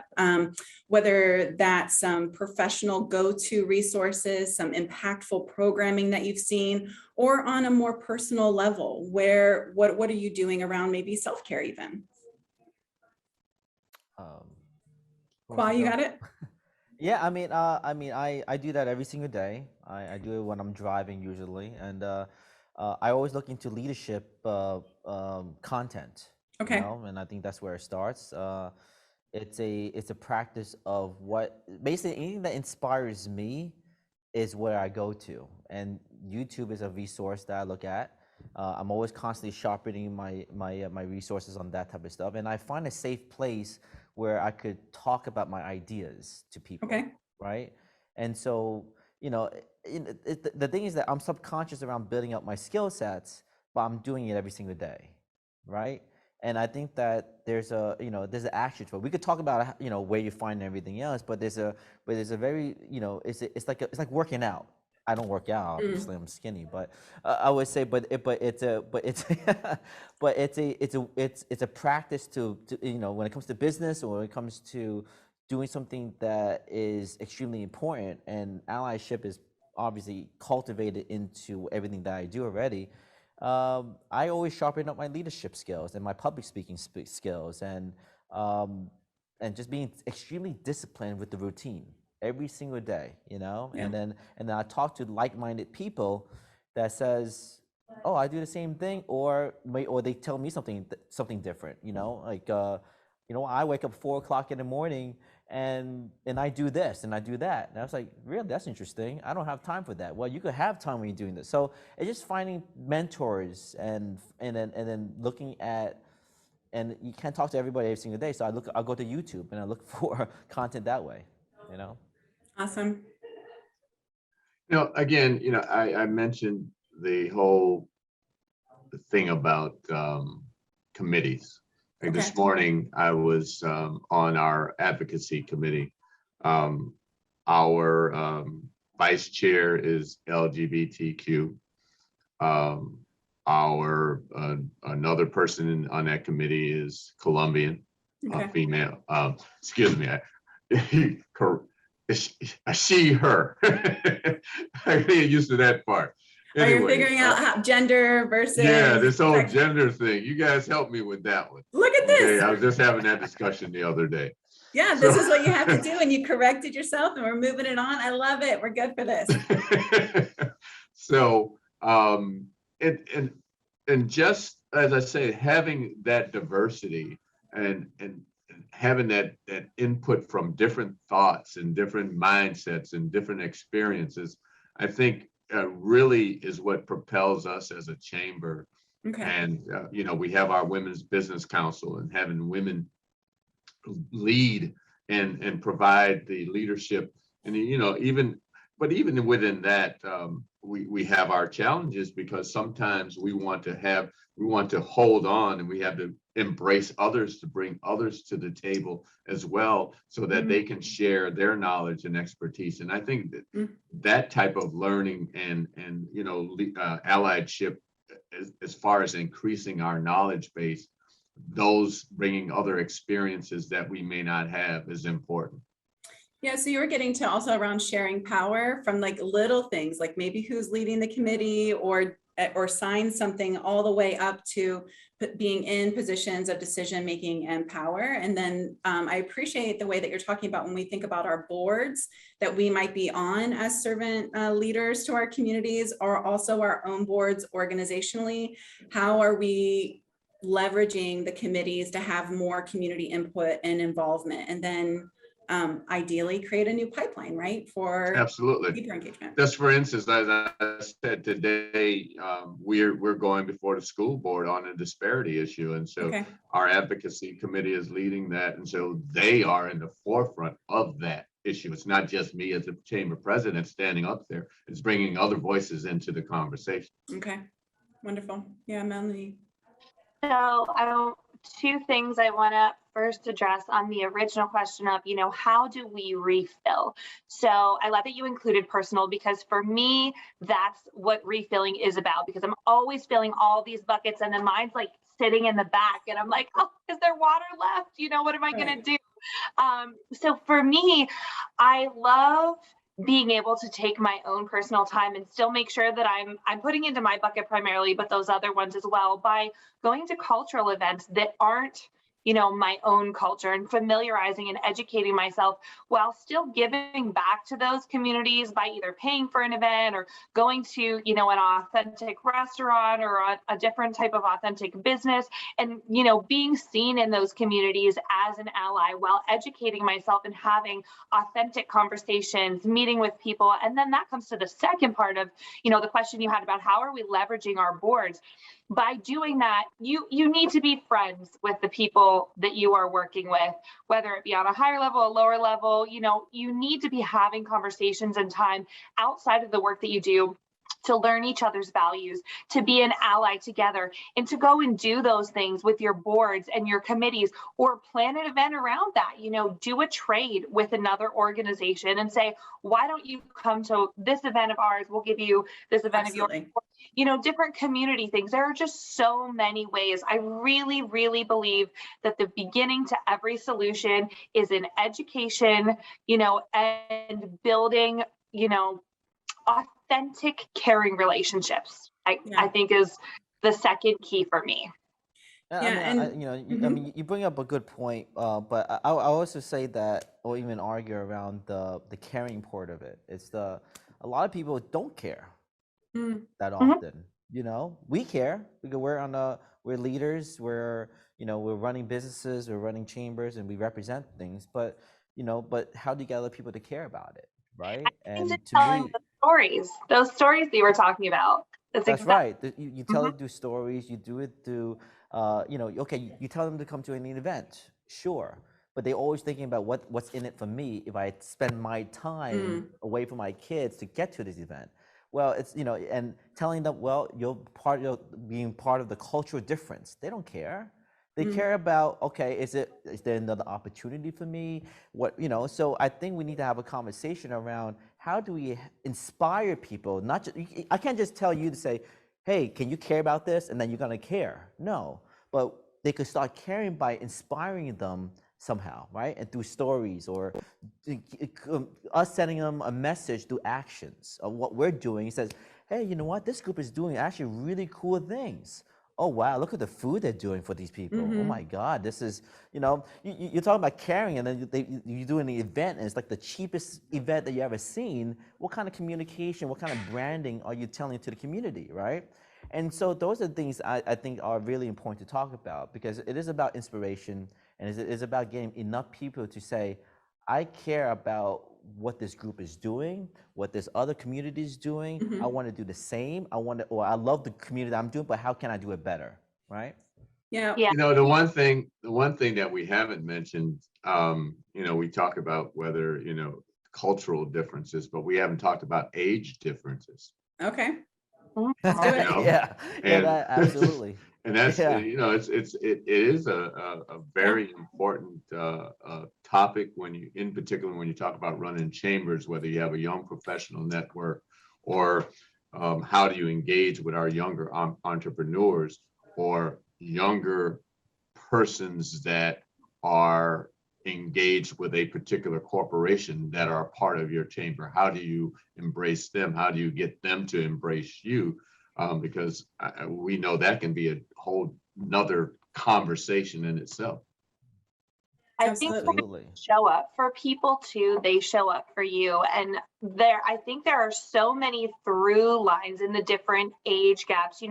Whether that's some professional go-to resources, some impactful programming that you've seen, or on a more personal level, what are you doing around maybe self-care even? Kwa, you got it? Yeah, I do that every single day. I do it when I'm driving usually, and I always look into leadership content. Okay. You know? And I think that's where it starts. It's a practice of basically anything that inspires me is where I go to, and YouTube is a resource that I look at. I'm always constantly sharpening my resources on that type of stuff, and I find a safe place where I could talk about my ideas to people. Okay. Right. And so, you know, the thing is that I'm subconscious around building up my skill sets, but I'm doing it every single day. Right. And I think that there's an action to it. We could talk about, where you find everything else, but there's a very, it's like working out. I don't work out, obviously. I'm skinny, but I would say, it's a practice to when it comes to business or when it comes to doing something that is extremely important, and allyship is obviously cultivated into everything that I do already. I always sharpen up my leadership skills and my public speaking skills, and just being extremely disciplined with the routine every single day, Yeah. And then I talk to like-minded people that says, oh, I do the same thing, or they tell me something different. Like I wake up 4 o'clock in the morning and I do this and I do that, and I was like, really, that's interesting. I don't have time for that. Well, you could have time when you're doing this. So it's just finding mentors and then looking at. And you can't talk to everybody every single day, so I'll go to YouTube and I look for content that way. Awesome. Again, I mentioned the whole thing about committees. Like Okay. this morning, I was on our advocacy committee. Our vice chair is LGBTQ. Our another person on that committee is Colombian, Okay. female. Excuse me, she, her. I get used to that part. Are you Anyway, figuring out how gender versus? yeah, this whole gender thing. You guys helped me with that one. Look at this. I was just having that discussion the other day. Yeah, this is what you have to do, and you corrected yourself, and we're moving it on. I love it. We're good for this. So, and just as I say, having that diversity and having that input from different thoughts and different mindsets and different experiences, I think really is what propels us as a chamber. Okay. And we have our Women's Business Council, and having women lead and provide the leadership, and even within that, we have our challenges, because sometimes we want to hold on, and we have to embrace others, to bring others to the table as well, so that they can share their knowledge and expertise. And I think that type of learning and allyship, as far as increasing our knowledge base, those bringing other experiences that we may not have, is important. Yeah, so you were getting to also around sharing power from like little things, like maybe who's leading the committee or sign something, all the way up to being in positions of decision making and power. And then I appreciate the way that you're talking about when we think about our boards that we might be on as servant leaders to our communities, or also our own boards organizationally. How are we leveraging the committees to have more community input and involvement, and then ideally create a new pipeline, right? For absolutely deeper engagement. Just for instance, as I said today, we're going before the school board on a disparity issue, and so our advocacy committee is leading that, and so they are in the forefront of that issue. It's not just me as a chamber president standing up there; it's bringing other voices into the conversation. Okay, wonderful. Yeah, Melanie. So two things I want to first address on the original question of, how do we refill? So I love that you included personal, because for me, that's what refilling is about, because I'm always filling all these buckets, and then mine's like sitting in the back, and I'm like, oh, is there water left? What am I going to do? So for me, I love being able to take my own personal time and still make sure that I'm putting into my bucket primarily, but those other ones as well, by going to cultural events that aren't, my own culture, and familiarizing and educating myself while still giving back to those communities by either paying for an event or going to, an authentic restaurant or a different type of authentic business, and, being seen in those communities as an ally while educating myself and having authentic conversations, meeting with people. And then that comes to the second part of, the question you had about how are we leveraging our boards. By doing that, you need to be friends with the people that you are working with, whether it be on a higher level, a lower level. You need to be having conversations and time outside of the work that you do to learn each other's values, to be an ally together, and to go and do those things with your boards and your committees, or plan an event around that. Do a trade with another organization and say, why don't you come to this event of ours? We'll give you this event of yours. Different community things. There are just so many ways. I really, really believe that the beginning to every solution is in education, and building, authentic, caring relationships. I think is the second key for me. You bring up a good point, but I also say that, or even argue around the caring part of it. It's a lot of people don't care that often. You know, we care because we're leaders, we're running businesses, we're running chambers, and we represent things. But but how do you get other people to care about it, right? I think just And to telling me, the stories, those stories that you were talking about. That's that's exactly. right. You tell it through stories. You do it through, okay, you tell them to come to an event, sure, but they're always thinking about what's in it for me if I spend my time away from my kids to get to this event. Well, it's and telling them, well, you're being part of the cultural difference. They don't care. They care about, okay, is there another opportunity for me? So I think we need to have a conversation around how do we inspire people? Not just, I can't just tell you to say, hey, can you care about this? And then you're gonna care. No, but they could start caring by inspiring them somehow, right? And through stories or us sending them a message through actions of what we're doing. It says, hey, you know what? This group is doing actually really cool things. Oh, wow, look at the food they're doing for these people. Oh my God, this is, you're talking about caring, and then you do an event and it's like the cheapest event that you ever seen. What kind of communication, what kind of branding are you telling to the community, right? And so those are the things I think are really important to talk about, because it is about inspiration, and it is about getting enough people to say, I care about what this group is doing, what this other community is doing. I want to do the same. I love the community that I'm doing, but how can I do it better, right? Yeah. Yeah. The one thing that we haven't mentioned, we talk about whether, cultural differences, but we haven't talked about age differences. Okay. Let's do it. Yeah, And absolutely. and that's, Yeah. it is a very important topic in particular when you talk about running chambers, whether you have a young professional network or how do you engage with our younger entrepreneurs or younger persons that are engaged with a particular corporation that are part of your chamber. How do you embrace them? How do you get them to embrace you? Because we know that can be a whole nother conversation in itself. I think Absolutely. show up for people too. They show up for you. And I think there are so many through lines in the different age gaps.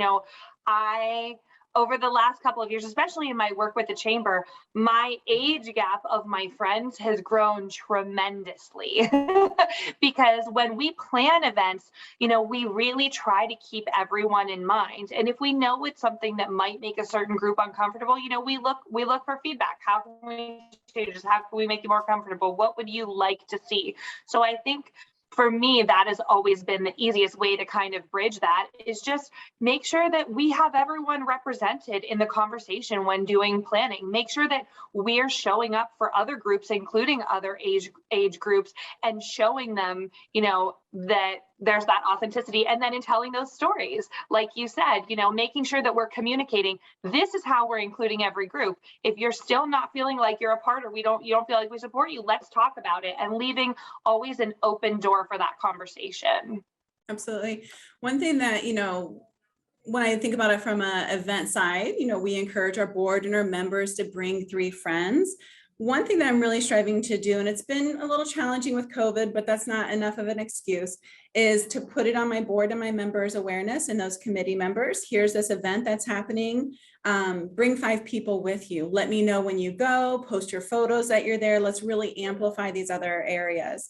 Over the last couple of years, especially in my work with the chamber, my age gap of my friends has grown tremendously because when we plan events, we really try to keep everyone in mind. And if we know it's something that might make a certain group uncomfortable, we look for feedback. How can we change this? How can we make you more comfortable? What would you like to see? So I think for me, that has always been the easiest way to kind of bridge that, is just make sure that we have everyone represented in the conversation when doing planning. Make sure that we're showing up for other groups, including other age groups, and showing them, that there's that authenticity. And then in telling those stories, like you said, making sure that we're communicating, this is how we're including every group. If you're still not feeling like you're a part, or you don't feel like we support you, let's talk about it, and leaving always an open door for that conversation. Absolutely. One thing that, when I think about it from an event side, we encourage our board and our members to bring 3 friends. One thing that I'm really striving to do, and it's been a little challenging with COVID, but that's not enough of an excuse, is to put it on my board and my members' awareness and those committee members. Here's this event that's happening. Bring 5 people with you. Let me know when you go, post your photos that you're there. Let's really amplify these other areas.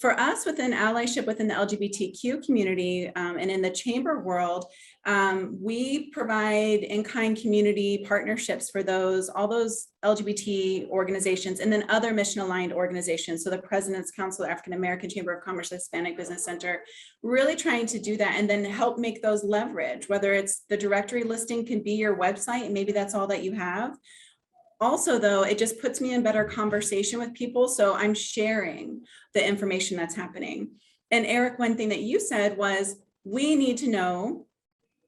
For us within allyship, within the LGBTQ community, and in the chamber world, we provide in-kind community partnerships for all those LGBT organizations, and then other mission-aligned organizations. So the President's Council, African American Chamber of Commerce, Hispanic Business Center, really trying to do that and then help make those leverage, whether it's the directory listing can be your website, and maybe that's all that you have. Also, though, it just puts me in better conversation with people. So I'm sharing the information that's happening. And Eric, one thing that you said was, we need to know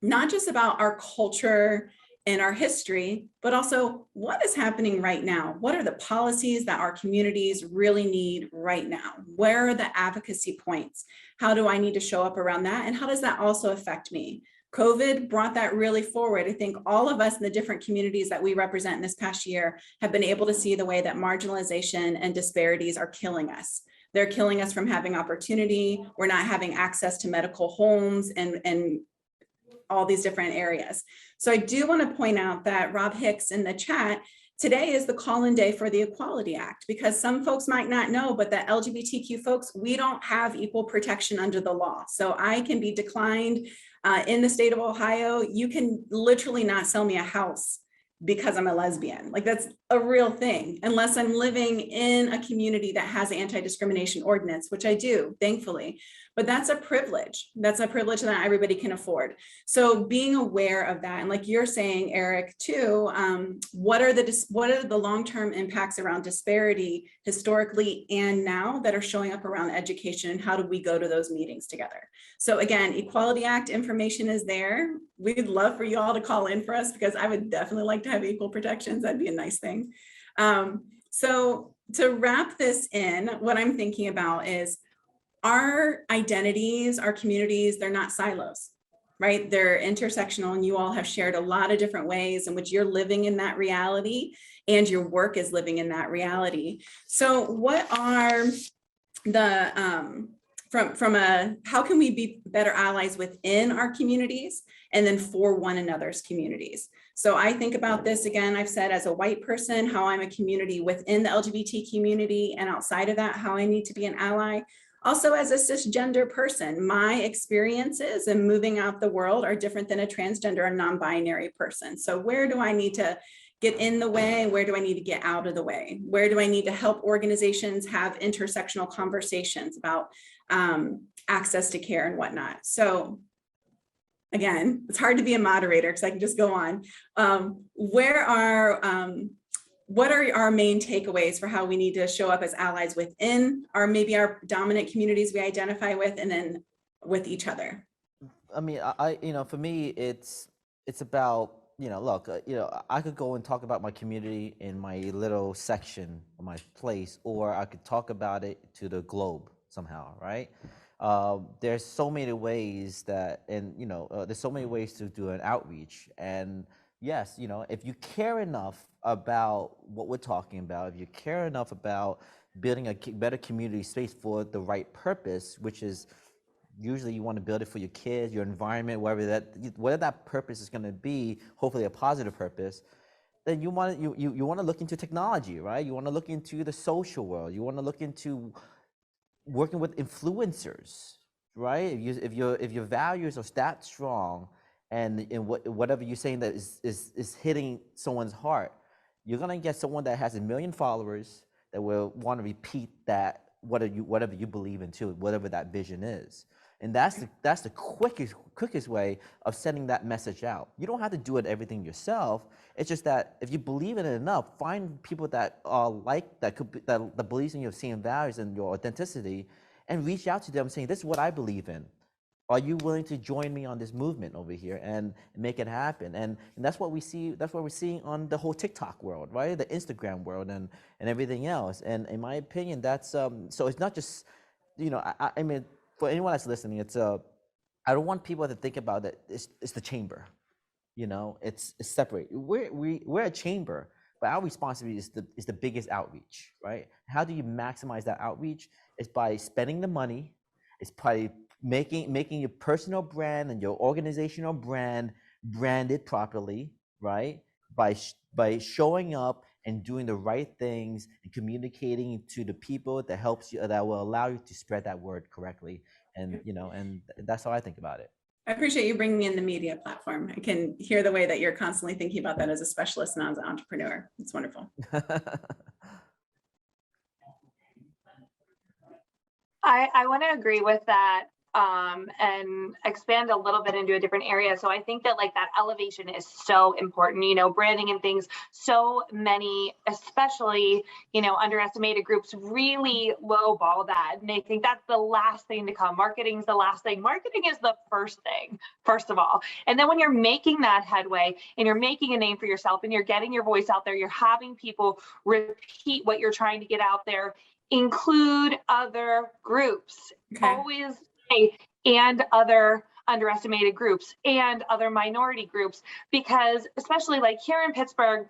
not just about our culture and our history, but also what is happening right now. What are the policies that our communities really need right now? Where are the advocacy points? How do I need to show up around that? And how does that also affect me? COVID brought that really forward. I think all of us in the different communities that we represent in this past year have been able to see the way that marginalization and disparities are killing us. They're killing us from having opportunity. We're not having access to medical homes and all these different areas. So I do want to point out that Rob Hicks in the chat, today is the call-in day for the Equality Act, because some folks might not know, but the LGBTQ folks, we don't have equal protection under the law. So I can be declined in the state of Ohio. You can literally not sell me a house because I'm a lesbian. Like, that's a real thing, unless I'm living in a community that has an anti-discrimination ordinance, which I do, thankfully. But that's a privilege. That's a privilege that not everybody can afford. So being aware of that, and like you're saying, Eric, too, what are the long-term impacts around disparity historically and now that are showing up around education, and how do we go to those meetings together? So again, Equality Act information is there. We'd love for you all to call in for us, because I would definitely like to have equal protections. That'd be a nice thing. So to wrap this in, what I'm thinking about is our identities, our communities, they're not silos, right? They're intersectional, and you all have shared a lot of different ways in which you're living in that reality, and your work is living in that reality. So what are the, how can we be better allies within our communities and then for one another's communities? So I think about this, again, I've said as a white person, how I'm a community within the LGBT community, and outside of that, how I need to be an ally. Also, as a cisgender person, my experiences in moving out the world are different than a transgender or non-binary person. So where do I need to get in the way? Where do I need to get out of the way? Where do I need to help organizations have intersectional conversations about access to care and whatnot? So again, it's hard to be a moderator because I can just go on. What are our main takeaways for how we need to show up as allies within maybe our dominant communities we identify with, and then with each other? I mean, for me, it's about, look, I could go and talk about my community in my little section of my place, or I could talk about it to the globe somehow, right? There's so many ways there's so many ways to do an outreach. And yes, if you care enough about what we're talking about, if you care enough about building a better community space for the right purpose, which is usually you want to build it for your kids, your environment, whatever that purpose is going to be, hopefully a positive purpose, then you want to look into technology, right? You want to look into the social world. You want to look into working with influencers, right? If your values are that strong, and in whatever you're saying that is hitting someone's heart, you're gonna get someone that has 1 million followers that will want to repeat that whatever you believe in too, whatever that vision is. And that's the quickest way of sending that message out. You don't have to do everything yourself. It's just that if you believe in it enough, find people that are that believes in your same values and your authenticity, and reach out to them saying, this is what I believe in. Are you willing to join me on this movement over here and make it happen? And that's what we see. That's what we're seeing on the whole TikTok world, right? The Instagram world and everything else. And in my opinion, that's so it's not just, I mean, for anyone that's listening, it's I don't want people to think about that it's the chamber, it's separate. We're a chamber, but our responsibility is the biggest outreach, right? How do you maximize that outreach? It's by spending the money. It's by making your personal brand and your organizational brand branded properly, right? By showing up and doing the right things and communicating to the people that will allow you to spread that word correctly. And and that's how I think about it. I appreciate you bringing in the media platform. I can hear the way that you're constantly thinking about that as a specialist and as an entrepreneur. It's wonderful. I want to agree with that and expand a little bit into a different area. So I think that that elevation is so important, branding and things. So many, especially, underestimated groups really lowball that. And they think that's the last thing to come. Marketing is the last thing. Marketing is the first thing, first of all. And then when you're making that headway and you're making a name for yourself and you're getting your voice out there, you're having people repeat what you're trying to get out there, include other groups. Okay. Always say, and other underestimated groups and other minority groups, because especially here in Pittsburgh,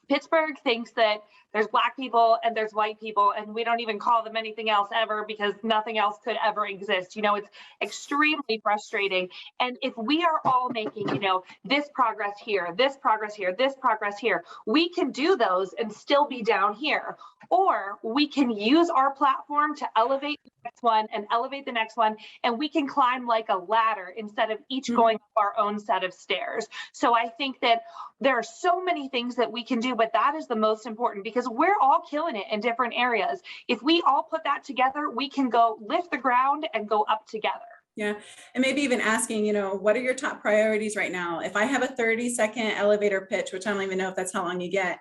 Pittsburgh thinks that there's Black people and there's white people, and we don't even call them anything else ever because nothing else could ever exist. You know, it's extremely frustrating. And if we are all making, you know, this progress here, this progress here, this progress here, we can do those and still be down here. Or we can use our platform to elevate the next one and elevate the next one, and we can climb like a ladder instead of each going up our own set of stairs. So I think that there are so many things that we can do, but that is the most important because we're all killing it in different areas. If we all put that together, we can go lift the ground and go up together. Yeah. And maybe even asking, you know, what are your top priorities right now? If I have a 30-second elevator pitch, which I don't even know if that's how long you get,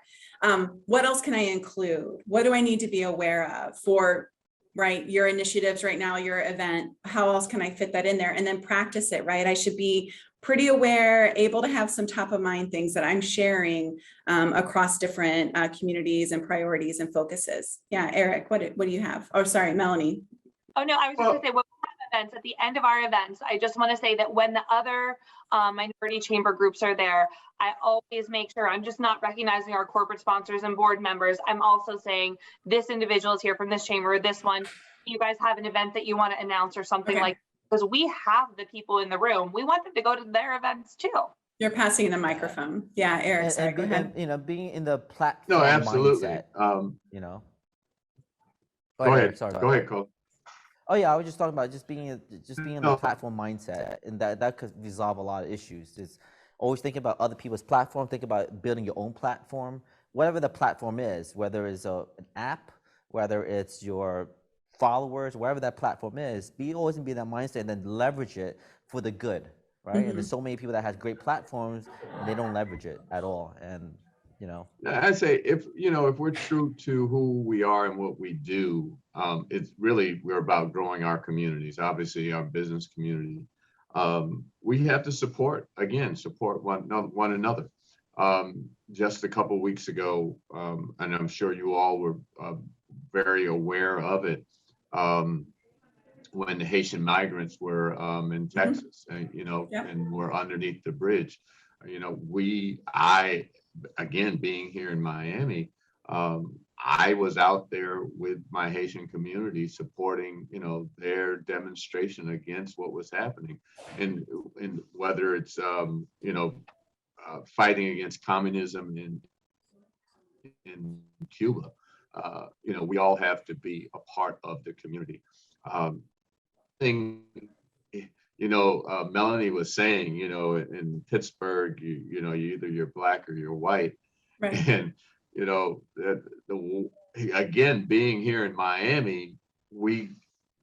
what else can I include? What do I need to be aware of for, right, your initiatives right now, your event? How else can I fit that in there? And then practice it, right? I should be pretty aware, able to have some top of mind things that I'm sharing across different communities and priorities and focuses. Yeah, Eric, what do you have? Oh, sorry, Melanie. Oh, no, I was just going to say, when we have events, at the end of our events, I just want to say that when the other minority chamber groups are there, I always make sure I'm just not recognizing our corporate sponsors and board members. I'm also saying this individual is here from this chamber, this one. You guys have an event that you want to announce or something like, because we have the people in the room. We want them to go to their events too. You're passing the microphone. Yeah, Eric, sorry, go ahead. You know, being in the platform absolutely. mindset, you know. Go ahead. Eric, sorry, go ahead, Cole. Oh yeah, I was just talking about just being in the platform mindset, and that could resolve a lot of issues. It's always thinking about other people's platform, think about building your own platform, whatever the platform is, whether it's an app, whether it's your followers, wherever that platform is, always be in that mindset and then leverage it for the good, right? And there's so many people that have great platforms and they don't leverage it at all. And you know, I'd say if we're true to who we are and what we do, it's really, we're about growing our communities, obviously our business community. We have to support one another. Just a couple of weeks ago, and I'm sure you all were very aware of it, when the Haitian migrants were in Texas, and and were underneath the bridge. Again, being here in Miami, I was out there with my Haitian community supporting, their demonstration against what was happening, and whether it's fighting against communism in Cuba. We all have to be a part of the community. Melanie was saying, in Pittsburgh, you're Black or you're white. Right. And, again, being here in Miami,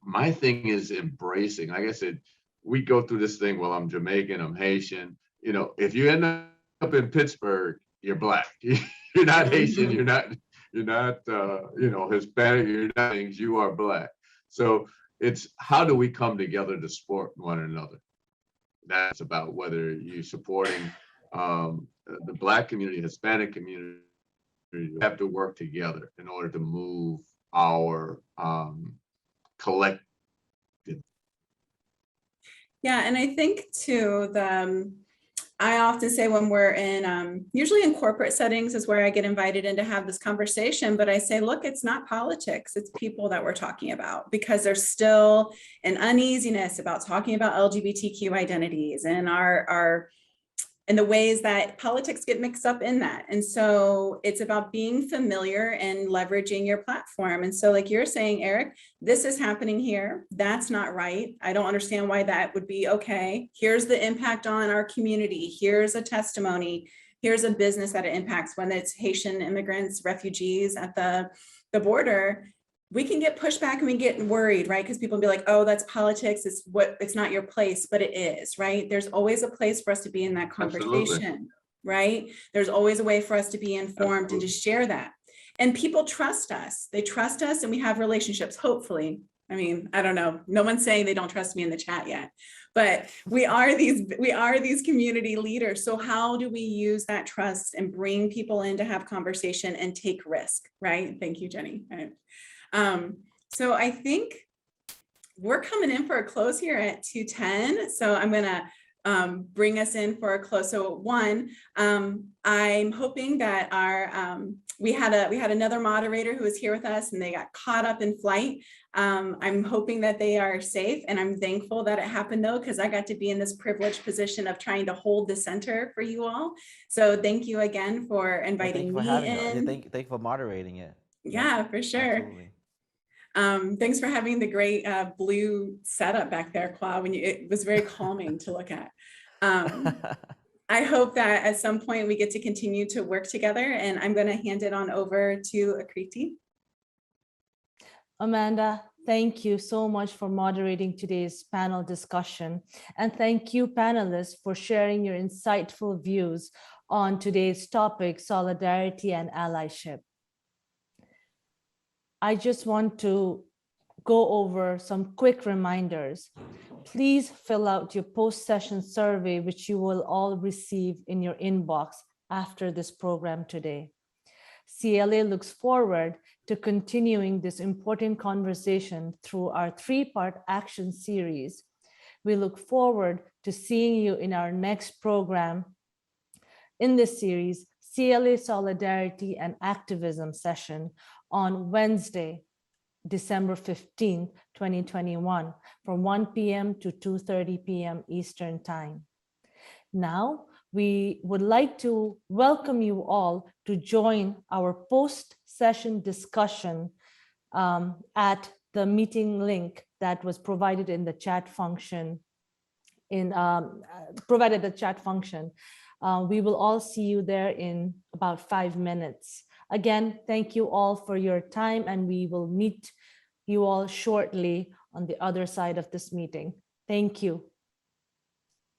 my thing is embracing, like I said, we go through this thing, well, I'm Jamaican, I'm Haitian. If you end up in Pittsburgh, you're Black. You're not Haitian, you're not Hispanic, you're not things, you are Black. So it's how do we come together to support one another? That's about whether you're supporting the Black community, Hispanic community. We have to work together in order to move our collective. Yeah, and I think too, I often say when we're in, usually in corporate settings is where I get invited in to have this conversation, but I say, look, it's not politics, it's people that we're talking about, because there's still an uneasiness about talking about LGBTQ identities and and the ways that politics get mixed up in that. And so it's about being familiar and leveraging your platform. And so like you're saying, Eric, this is happening here. That's not right. I don't understand why that would be okay. Here's the impact on our community. Here's a testimony. Here's a business that it impacts when it's Haitian immigrants, refugees at the border. We can get pushback and we get worried, right? Because people be like, oh, that's politics. It's not your place, but it is, right? There's always a place for us to be in that conversation, absolutely, right? There's always a way for us to be informed, absolutely, and to share that. And people trust us. They trust us and we have relationships, hopefully. I mean, I don't know. No one's saying they don't trust me in the chat yet, but we are these community leaders. So how do we use that trust and bring people in to have conversation and take risk, right? Thank you, Jenny. So I think we're coming in for a close here at 2:10. So I'm gonna bring us in for a closer one. I'm hoping that we had another moderator who was here with us and they got caught up in flight. I'm hoping that they are safe, and I'm thankful that it happened though, because I got to be in this privileged position of trying to hold the center for you all. So thank you again for Well, thank inviting you for me having us. in. Thank you for moderating it. Yeah, for sure. Absolutely. Thanks for having the great blue setup back there, Claude. It was very calming to look at. I hope that at some point we get to continue to work together, and I'm going to hand it on over to Akriti. Amanda, thank you so much for moderating today's panel discussion. And thank you, panelists, for sharing your insightful views on today's topic, solidarity and allyship. I just want to go over some quick reminders. Please fill out your post-session survey, which you will all receive in your inbox after this program today. CLA looks forward to continuing this important conversation through our three-part action series. We look forward to seeing you in our next program in this series, CLA Solidarity and Activism session on Wednesday, December 15th, 2021, from 1 p.m. to 2:30 p.m. Eastern Time. Now, we would like to welcome you all to join our post-session discussion at the meeting link that was provided in the chat function. Provided the chat function. We will all see you there in about 5 minutes. Again, thank you all for your time, and we will meet you all shortly on the other side of this meeting. Thank you.